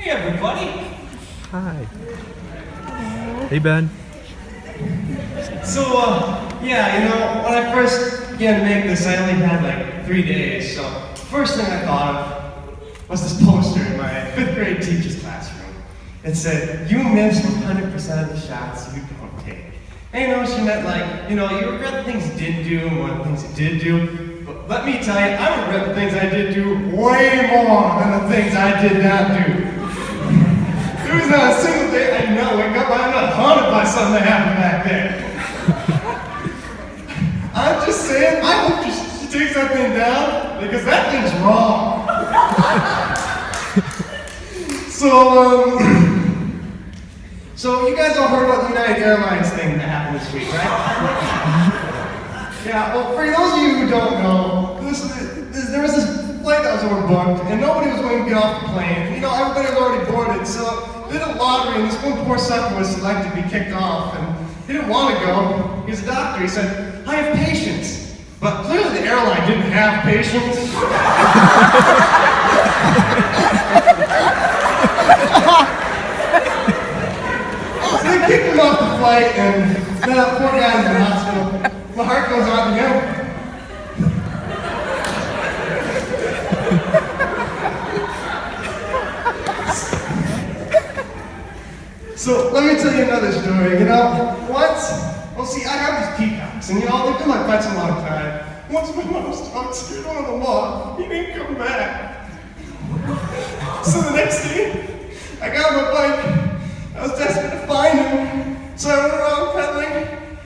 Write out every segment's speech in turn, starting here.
Hey everybody! Hi. Hey Ben. So, yeah, when I first began to make this, I only had like 3 days, so first thing I thought of was this poster in my 5th grade teacher's classroom. It said, "You miss 100% of the shots you don't take." And she meant like, you regret the things you didn't do more than the things you did do. But let me tell you, I regret the things I did do way more than the things I did not do. There was not a single day I did not wake up, I'm not haunted by something that happened back there. I'm just saying, I hope she takes that thing down, because that thing's wrong. So you guys all heard about the United Airlines thing that happened this week, right? Yeah, well, for those of you who don't know, there was this flight that was overbooked, and nobody was going to get off the plane. Everybody was already boarded, so they did a lottery, and this one poor sucker was selected to be kicked off, and he didn't want to go. He was a doctor. He said, "I have patience." But clearly the airline didn't have patience. So they kicked him off the flight, and then that poor guy's in the hospital. My heart goes out to him. So let me tell you another story. I have these peacocks, and they've been my pets a long time. Once my mom's dog stood on the wall, he didn't come back. So the next day, I got on my bike. I was desperate to find him, so I went around pedaling,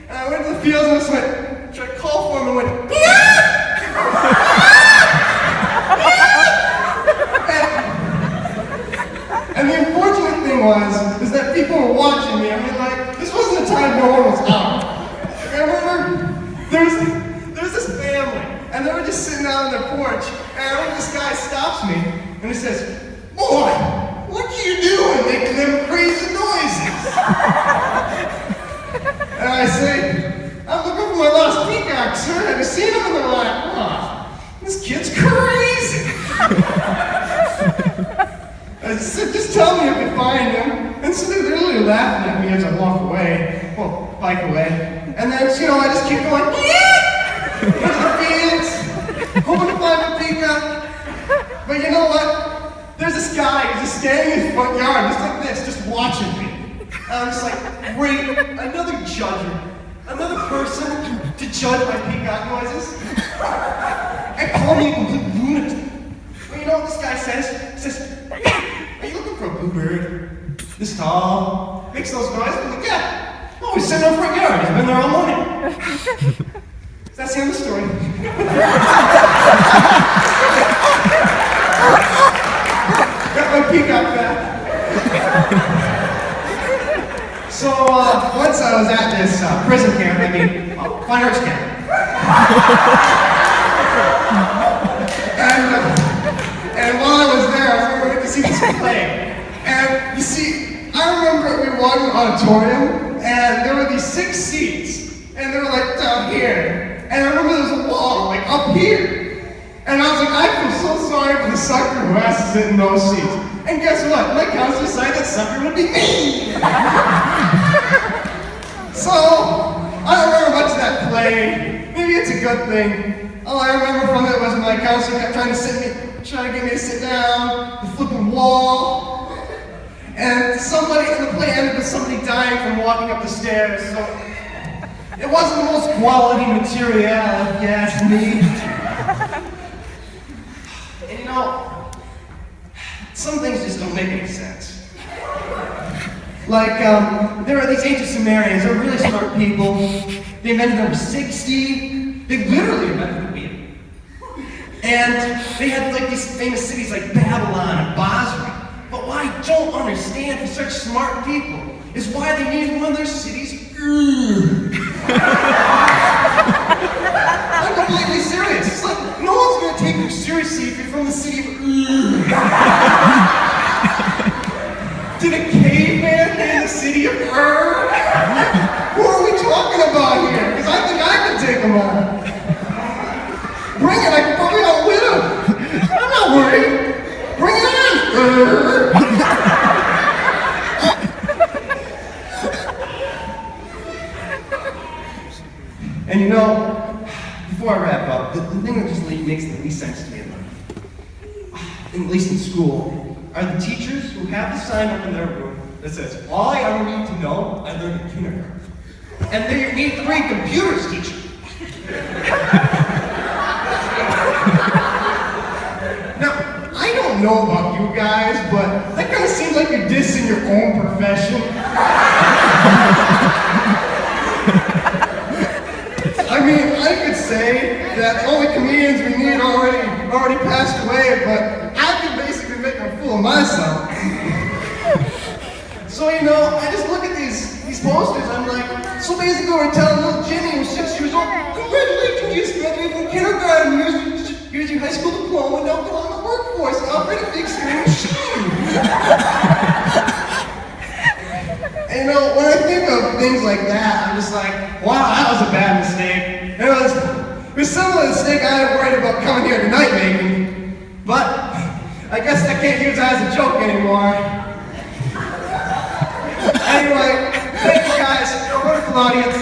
and I went to the fields and I just tried to call for him and went, and the unfortunate thing is that people were watching me. This wasn't a time no one was out. I remember there was this family, and they were just sitting out on their porch, and I remember this guy stops me, and he says, "Boy, what are you doing making them crazy noises?" And I say, "I'm looking for my lost peacock, sir. Have you seen him?" And they're like, "Oh, this kid's crazy." I said, "Just tell me if you find him." And so they're literally laughing at me as I walk away, bike away. And then, I just keep going, into the fields, hoping to find a peacock. But you know what? There's this guy who's just standing in his front yard, just like this, just watching me. And I'm just like, great, another judger, another person to judge my peacock noises. And call me a complete lunatic. But you know what this guy says? He says, "Are you looking for a bluebird? This tall, makes those noises?" I'm like, "Yeah. Oh, he's sitting in the front yard. He's been there all morning." That's the end of the story. Got my peacock back. So once I was at this prison camp, fine arts camp. And while I was there, we went to see this play. And you see, I remember we walked in the auditorium, and there were these 6 seats, and they were like down here. And I remember there was a wall like up here. And I was like, I feel so sorry for the sucker who has to sit in those seats. And guess what? My counselor decided that sucker would be me. So I don't remember much of that play. Maybe it's a good thing. All I remember from it was my counselor kept trying to get me to sit down, the flipping wall. And the play ended with somebody dying from walking up the stairs, so it wasn't the most quality material, if you ask me. And some things just don't make any sense. Like, there are these ancient Sumerians, they're really smart people. They invented number 60, they literally invented the wheel. And they had these famous cities like Babylon and Basra. But what I don't understand for such smart people is why they named one of their cities I'm completely serious. It's like, no one's going to take you seriously if you're from the city of Did a caveman name the city of Ur? Who are we talking about here? Because I think I can take them on. Bring it, I can probably outwit him. I'm not worried. Bring it on! And you know, before I wrap up, the thing that just makes the least sense to me in life, at least in school, are the teachers who have the sign up in their room that says, all I ever need to know, I learned in kindergarten. And they're your 8th grade computers teacher. Now, I don't know about you guys, but that kind of seems like you're dissing your own profession. I mean, I could say that all the comedians we need already passed away, but I could basically make a fool of myself. So, you know, I just look at these posters, I'm like, so basically we're telling little Jenny who's 6 years old, congratulations, you just graduated from kindergarten, here's your high school diploma, now go on the workforce, operate a big screen machine. And you know, when I think of things like that, I'm just like, wow, that was a bad mistake. It was similar to the mistake I worried about coming here tonight making, but I guess I can't use that as a joke anymore. Anyway, thank you guys. A wonderful audience.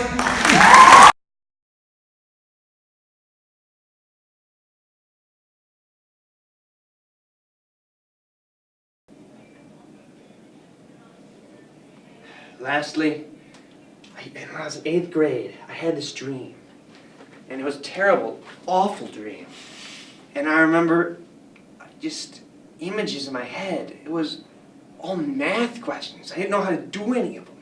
Lastly, when I was in 8th grade, I had this dream. And it was a terrible, awful dream. And I remember just images in my head. It was all math questions. I didn't know how to do any of them.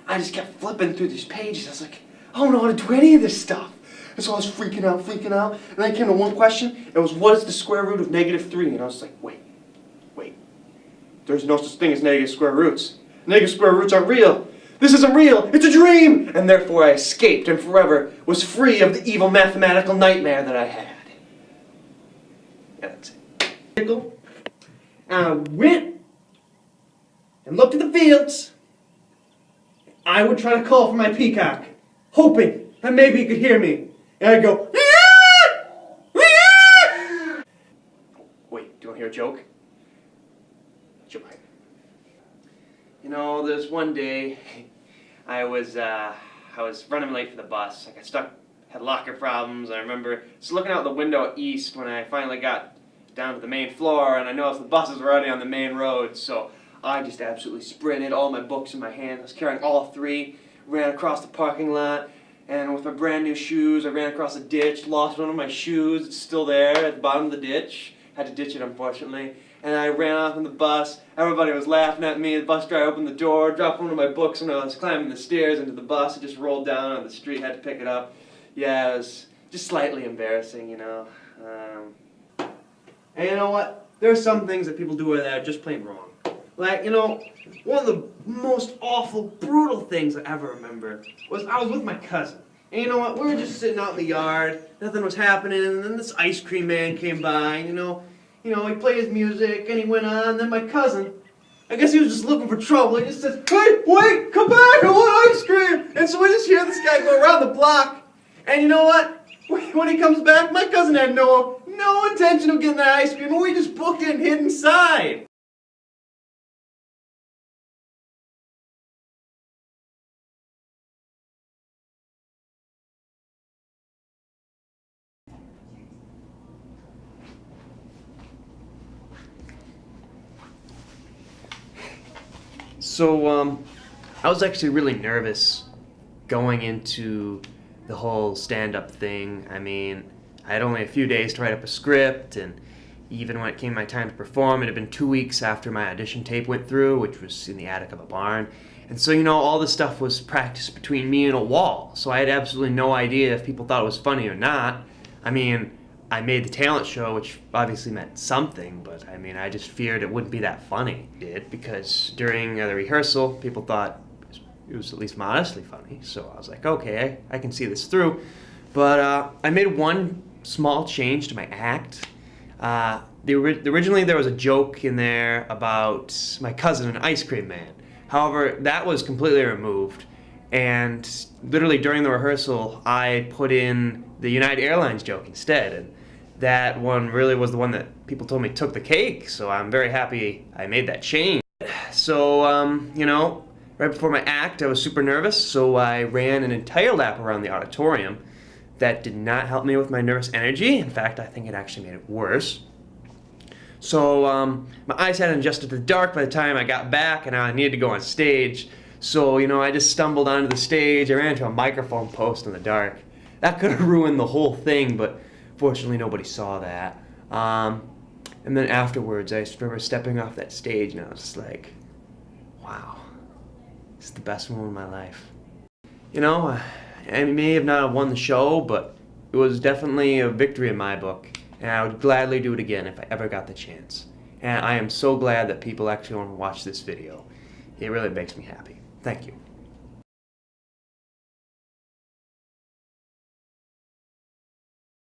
I just kept flipping through these pages. I was like, I don't know how to do any of this stuff. And so I was freaking out. And then I came to one question. It was, what is the square root of -3? And I was like, wait. There's no such thing as negative square roots. Negative square roots aren't real. This isn't real. It's a dream. And therefore I escaped and forever was free of the evil mathematical nightmare that I had. Yeah, that's it. I went and looked at the fields. I would try to call for my peacock, hoping that maybe he could hear me. And I'd go, wait, do you want to hear a joke? Joke. You know, there's one day I was running late for the bus. I got stuck, had locker problems. I remember just looking out the window east when I finally got down to the main floor, and I noticed the buses were already on the main road, so I just absolutely sprinted, all my books in my hand. I was carrying all 3, ran across the parking lot, and with my brand new shoes, I ran across the ditch, lost one of my shoes. It's still there at the bottom of the ditch. Had to ditch it, unfortunately. And I ran off in the bus. Everybody was laughing at me. The bus driver opened the door, dropped one of my books when I was climbing the stairs into the bus. It just rolled down on the street, had to pick it up. Yeah, it was just slightly embarrassing, you know. And you know what? There are some things that people do that are just plain wrong. Like, you know, one of the most awful, brutal things I ever remember was I was with my cousin. And you know what? We were just sitting out in the yard. Nothing was happening. And then this ice cream man came by. And, you know, he played his music and he went on. And then my cousin, I guess he was just looking for trouble. He just says, hey, wait, come back. I want ice cream. And so we just hear this guy go around the block. And you know what? When he comes back, my cousin had no intention of getting that ice cream. And we just booked it and hid inside. So, I was actually really nervous going into the whole stand-up thing. I mean, I had only a few days to write up a script, and even when it came my time to perform, it had been 2 weeks after my audition tape went through, which was in the attic of a barn. And so, you know, all this stuff was practiced between me and a wall, so I had absolutely no idea if people thought it was funny or not. I mean, I made the talent show, which obviously meant something, but I mean, I just feared it wouldn't be that funny. Because during the rehearsal, people thought it was at least modestly funny, so I was like, okay, I can see this through. But I made one small change to my act. Originally there was a joke in there about my cousin, an ice cream man. However, that was completely removed, and literally during the rehearsal, I put in the United Airlines joke instead, and that one really was the one that people told me took the cake, so I'm very happy I made that change. So, you know, Right before my act, I was super nervous, so I ran an entire lap around the auditorium. That did not help me with my nervous energy. In fact, I think it actually made it worse. So my eyes hadn't adjusted to the dark by the time I got back, and I needed to go on stage. So, I just stumbled onto the stage. I ran into a microphone post in the dark. That could have ruined the whole thing, but fortunately nobody saw that. And then afterwards, I just remember stepping off that stage, and I was just like, wow, this is the best moment of my life. I may have not won the show, but it was definitely a victory in my book, and I would gladly do it again if I ever got the chance. And I am so glad that people actually want to watch this video. It really makes me happy. Thank you.